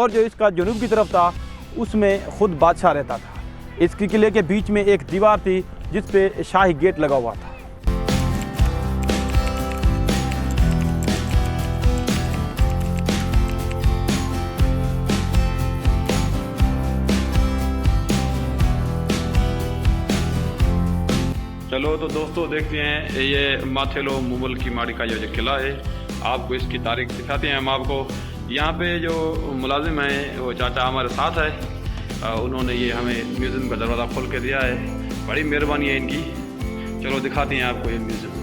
और जो इसका जनूब की तरफ था उसमें खुद बादशाह रहता था। इस किले के बीच में एक दीवार थी जिस पे शाही गेट लगा हुआ था। चलो तो दोस्तों देखते हैं ये माथेलो मुगल की माड़ी का जो किला है। आपको इसकी तारीख दिखाते हैं हम आपको। यहाँ पे जो मुलाजिम हैं वो चाचा हमारे साथ है, उन्होंने ये हमें म्यूज़ियम का दरवाज़ा खोल के दिया है। बड़ी मेहरबानी है इनकी। चलो दिखाते हैं आपको ये म्यूज़ियम।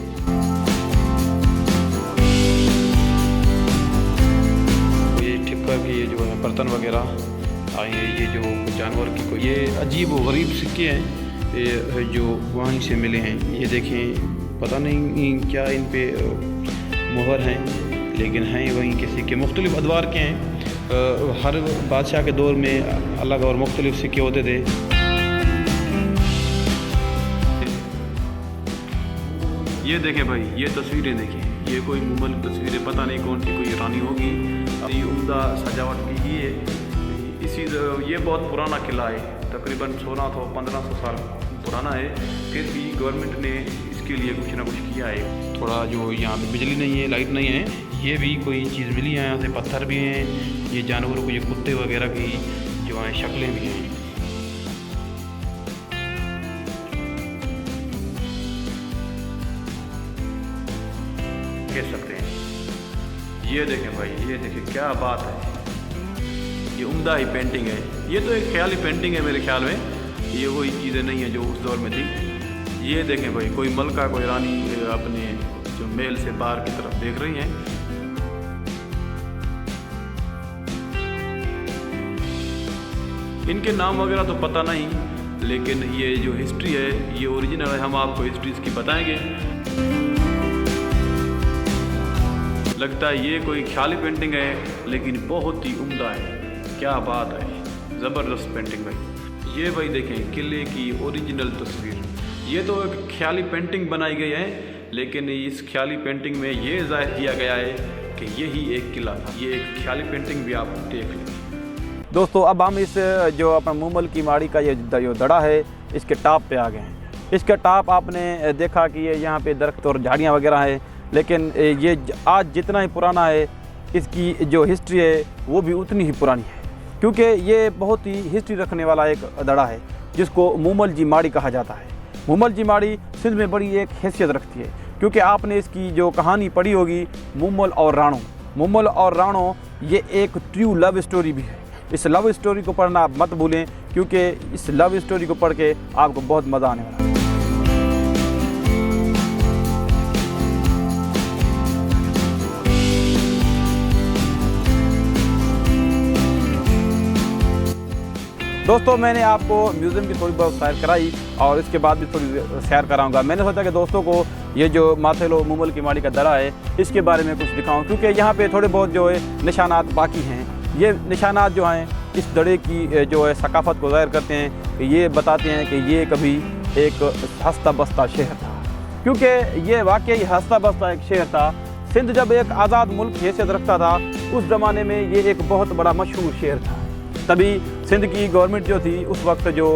ये ठिक्का की जो है बर्तन वगैरह आए हैं, ये जो जानवर की कोई ये अजीब व गरीब सिक्के हैं ये जो वहीं से मिले हैं। ये देखें, पता नहीं क्या इन पे मुहर हैं, लेकिन हैं वहीं के सिक्के मुख्तलिफ अदवार के हैं। हर बादशाह के दौर में अलग और मुख्तलिफ सिक्के होते थे। ये देखें भाई, ये तस्वीरें देखें, ये कोई मुगल तस्वीरें, पता नहीं कौन सी कोई रानी होगी। ये उम्दा सजावट की ही है। ये बहुत पुराना किला है, तकरीबन 1600-1500 साल पुराना है। फिर भी गवर्नमेंट ने इसके लिए कुछ ना कुछ किया है। थोड़ा जो यहाँ पे बिजली नहीं है, लाइट नहीं है, ये भी कोई चीज़ मिली है। यहाँ से पत्थर भी हैं, ये जानवरों को, ये कुत्ते वगैरह की जो हैं शक्लें भी हैं। कह सकते हैं। ये देखें भाई, ये देखें क्या बात है। ये उम्दा ही पेंटिंग है। ये तो एक ख्याली पेंटिंग है मेरे ख्याल में, ये वही चीज़ें नहीं है जो उस दौर में थी। ये देखें भाई, कोई मलका, कोई रानी अपने जो महल से बाहर की तरफ देख रही हैं। इनके नाम वगैरह तो पता नहीं, लेकिन ये जो हिस्ट्री है ये ओरिजिनल है। हम आपको हिस्ट्री इसकी बताएंगे। लगता है ये कोई ख्याली पेंटिंग है, लेकिन बहुत ही उम्दा है। क्या बात है, ज़बरदस्त पेंटिंग भाई। ये भाई देखें, किले की ओरिजिनल तस्वीर। ये तो एक ख्याली पेंटिंग बनाई गई है, लेकिन इस ख्याली पेंटिंग में ये ज़ाहिर किया गया है कि यही एक किला था। ये एक ख्याली पेंटिंग भी आप देख लें। दोस्तों अब हम इस जो अपना मुगल की माड़ी का ये जो दड़ा है इसके टॉप पे आ गए हैं। इसका टॉप आपने देखा कि ये यहाँ पे दरख्त और झाड़ियाँ वगैरह है, लेकिन ये आज जितना ही पुराना है, इसकी जो हिस्ट्री है वो भी उतनी ही पुरानी है, क्योंकि ये बहुत ही हिस्ट्री रखने वाला एक दड़ा है जिसको मुमल जी माड़ी कहा जाता है। मुमल जी माड़ी सिंध में बड़ी एक हैसियत रखती है, क्योंकि आपने इसकी जो कहानी पढ़ी होगी मुमल और राणो। मुमल और राणो ये एक ट्रू लव स्टोरी भी है। इस लव स्टोरी को पढ़ना आप मत भूलें, क्योंकि इस लव स्टोरी को पढ़ के आपको बहुत मज़ा आने वाला है। दोस्तों मैंने आपको म्यूज़ियम की थोड़ी बहुत सैर कराई और इसके बाद भी थोड़ी सैर कराऊंगा। मैंने सोचा कि दोस्तों को ये जो माथेलो मुगल की माड़ी का दड़ा है इसके बारे में कुछ दिखाऊं, क्योंकि यहाँ पे थोड़े बहुत जो है निशानात बाकी हैं। ये निशानात जो हैं इस दड़े की जो है सकाफ़त को ज़ाहिर करते हैं, कि ये बताते हैं कि ये कभी एक हंसता बसता शहर था, क्योंकि ये वाकई हंसता बसता एक शहर था। सिंध जब एक आज़ाद मुल्क हैसियत रखता था, उस ज़माने में ये एक बहुत बड़ा मशहूर शहर था। तभी सिंध की गवर्नमेंट जो थी उस वक्त, जो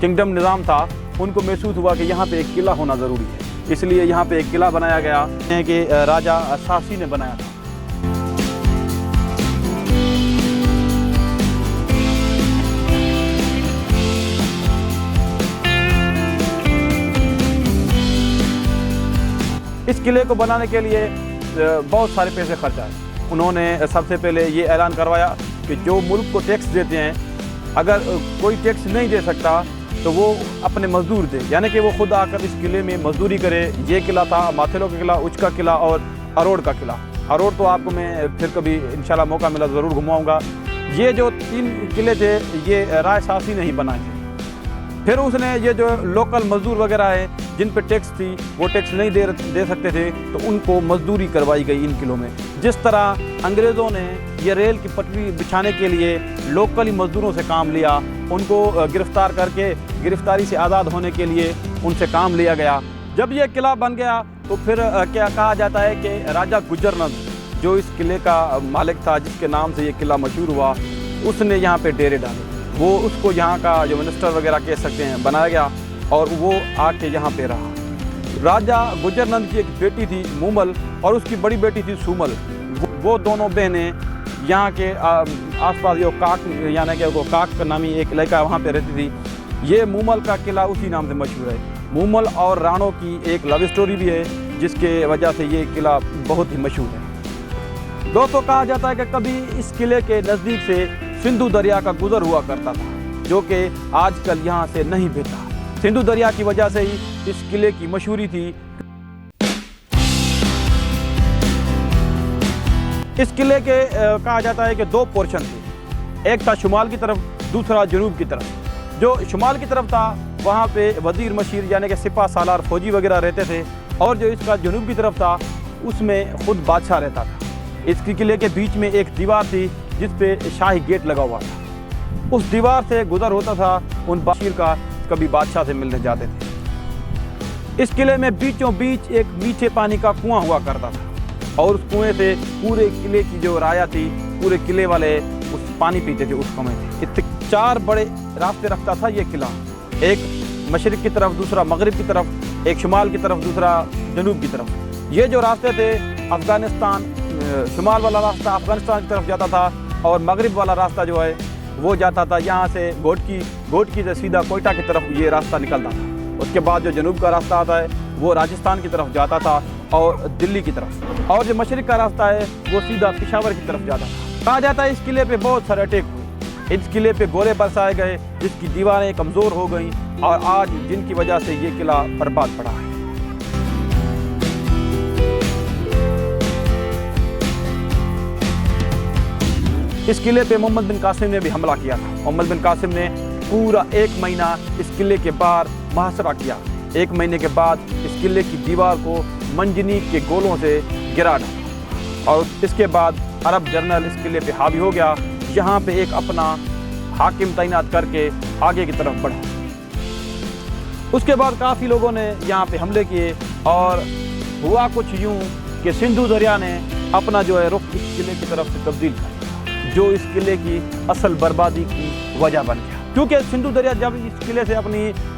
किंगडम निज़ाम था, उनको महसूस हुआ कि यहाँ पे एक किला होना ज़रूरी है। इसलिए यहाँ पे एक किला बनाया गया है कि राजा शासी ने बनाया था। इस किले को बनाने के लिए बहुत सारे पैसे खर्च आए। उन्होंने सबसे पहले ये ऐलान करवाया कि जो मुल्क को टैक्स देते हैं, अगर कोई टैक्स नहीं दे सकता तो वो अपने मजदूर दे, यानी कि वो खुद आकर इस किले में मजदूरी करे। ये किला था माथेलो का किला, उच का किला और अरोड़ का किला। अरोड़ तो आपको मैं फिर कभी इंशाल्लाह मौका मिला ज़रूर घुमाऊँगा। ये जो 3 किले थे ये राजशासी ने ही बनाए थे। फिर उसने ये जो लोकल मजदूर वगैरह है जिन पे टैक्स थी वो टैक्स नहीं दे सकते थे, तो उनको मजदूरी करवाई गई इन किलों में। जिस तरह अंग्रेज़ों ने ये रेल की पटरी बिछाने के लिए लोकली मजदूरों से काम लिया, उनको गिरफ़्तार करके गिरफ़्तारी से आज़ाद होने के लिए उनसे काम लिया गया। जब ये किला बन गया तो फिर क्या कहा जाता है कि राजा गुजरनंद जो इस किले का मालिक था, जिसके नाम से ये किला मशहूर हुआ, उसने यहाँ पे डेरे डाले। वो उसको यहाँ का जो मिनिस्टर वगैरह कह सकते हैं बनाया गया और वो आके यहाँ पे रहा। राजा गुजरनंद की एक बेटी थी मूमल और उसकी बड़ी बेटी थी सूमल। वो दोनों बहनें यहाँ के आसपास जो काक यानी कि वो काक नामी एक इलाका वहाँ पे रहती थी। ये मूमल का किला उसी नाम से मशहूर है। मूमल और राणों की एक लव स्टोरी भी है, जिसके वजह से ये किला बहुत ही मशहूर है। दोस्तों, कहा जाता है कि कभी इस किले के नज़दीक से सिंधु दरिया का गुजर हुआ करता था, जो कि आजकल यहाँ से नहीं बहता। सिंधु दरिया की वजह से ही इस किले की मशहूरी थी। इस किले के कहा जाता है कि दो पोर्शन थे, एक था शुमाल की तरफ, दूसरा जनूब की तरफ। जो शुमाल की तरफ था वहाँ पे वजीर मशीर यानी कि सिपा सालार फौजी वगैरह रहते थे, और जो इसका जनूब की तरफ था उसमें खुद बादशाह रहता था। इस किले के बीच में एक दीवार थी जिस पे शाही गेट लगा हुआ था। उस दीवार से गुजर होता था उन बाशिर का, कभी बादशाह से मिलने जाते थे। इस किले में बीचों बीच एक मीठे पानी का कुआं हुआ करता था और उस कुएं से पूरे किले की जो राया थी, पूरे किले वाले उस पानी पीते थे उस कुएं से। इतने 4 बड़े रास्ते रखता था ये किला, एक मशरिक की तरफ, दूसरा मगरिब की तरफ, एक शुमाल की तरफ, दूसरा जनूब की तरफ। ये जो रास्ते थे अफ़गानिस्तान, शुमाल वाला रास्ता अफ़गानिस्तान की तरफ जाता था और मगरिब वाला रास्ता जो है वो जाता था यहाँ से घोटकी से सीधा कोयटा की तरफ ये रास्ता निकलता था। उसके बाद जो जनूब का रास्ता आता है वो राजस्थान की तरफ जाता था और दिल्ली की तरफ, और जो मशरिक का रास्ता है वो सीधा पेशावर की तरफ जाता था। कहा जाता है इस किले पे बहुत सारे अटैक हुए, इस किले पे गोले बरसाए गए, जिसकी दीवारें कमज़ोर हो गई और आज जिनकी वजह से ये किला बर्बाद पड़ा है। इस किले पे मोहम्मद बिन कासिम ने भी हमला किया था। मोहम्मद बिन कासिम ने पूरा 1 महीना इस किले के बाहर मुहासरा किया। 1 महीने के बाद इस किले की दीवार को मंजनीक के गोलों से गिरा डाला और इसके बाद अरब जनरल इस किले पे हावी हो गया। यहाँ पे एक अपना हाकिम तैनात करके आगे की तरफ बढ़ा। उसके बाद काफ़ी लोगों ने यहाँ पे हमले किए और हुआ कुछ यूँ कि सिंधु दरिया ने अपना जो है रुख इस किले की तरफ से तब्दील कर, जो इस किले की असल बर्बादी की वजह बन गया। क्योंकि सिंधु दरिया जब इस किले से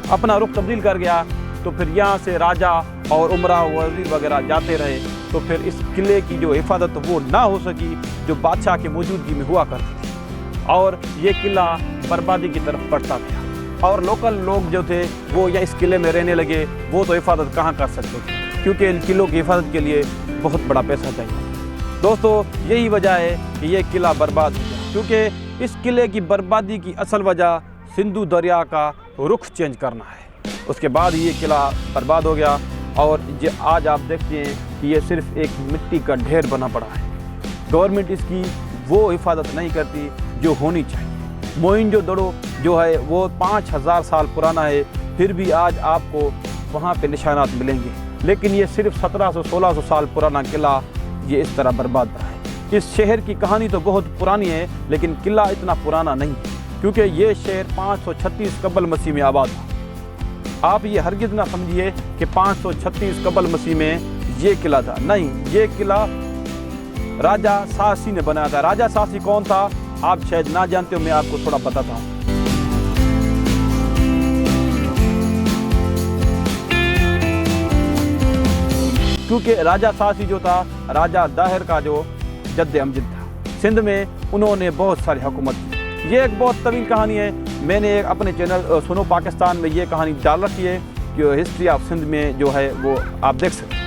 अपना रुख तब्दील कर गया तो फिर यहाँ से राजा और उमरा वजीर वगैरह जाते रहे, तो फिर इस किले की जो हिफाजत वो ना हो सकी जो बादशाह की मौजूदगी में हुआ करती थी, और ये किला बर्बादी की तरफ बढ़ता गया। और लोकल लोग जो थे वो या इस किले में रहने लगे, वो तो हिफाजत कहाँ कर सकते थे, क्योंकि इन किलों की हिफाजत के लिए बहुत बड़ा पैसा चाहिए। दोस्तों, यही वजह है कि ये किला बर्बाद हो गया, क्योंकि इस किले की बर्बादी की असल वजह सिंधु दरिया का रुख चेंज करना है। उसके बाद ये किला बर्बाद हो गया और ये आज आप देखते हैं कि ये सिर्फ एक मिट्टी का ढेर बना पड़ा है। गवर्नमेंट इसकी वो हिफाजत नहीं करती जो होनी चाहिए। मोइंजोदड़ो जो है वो 5000 साल पुराना है, फिर भी आज आपको वहाँ पे निशानात मिलेंगे, लेकिन ये सिर्फ 1700-1600 साल पुराना किला ये इस तरह बर्बाद रहा है। इस शहर की कहानी तो बहुत पुरानी है, लेकिन किला इतना पुराना नहीं है, क्योंकि ये शहर 536 कबल मसीह में आबाद था। आप ये हरगिज़ ना समझिए कि 536 कबल मसीह में ये किला था, नहीं, ये किला राजा सासी ने बनाया था। राजा सासी कौन था आप शायद ना जानते हो, मैं आपको थोड़ा बताता हूँ। क्योंकि राजा सासी जो था राजा दाहिर का जो जद्द अमजद था, सिंध में उन्होंने बहुत सारी हुकूमत की। ये एक बहुत तवील कहानी है, मैंने अपने चैनल सुनो पाकिस्तान में ये कहानी डाल रखी है कि हिस्ट्री ऑफ सिंध में जो है वो आप देख सकते हैं।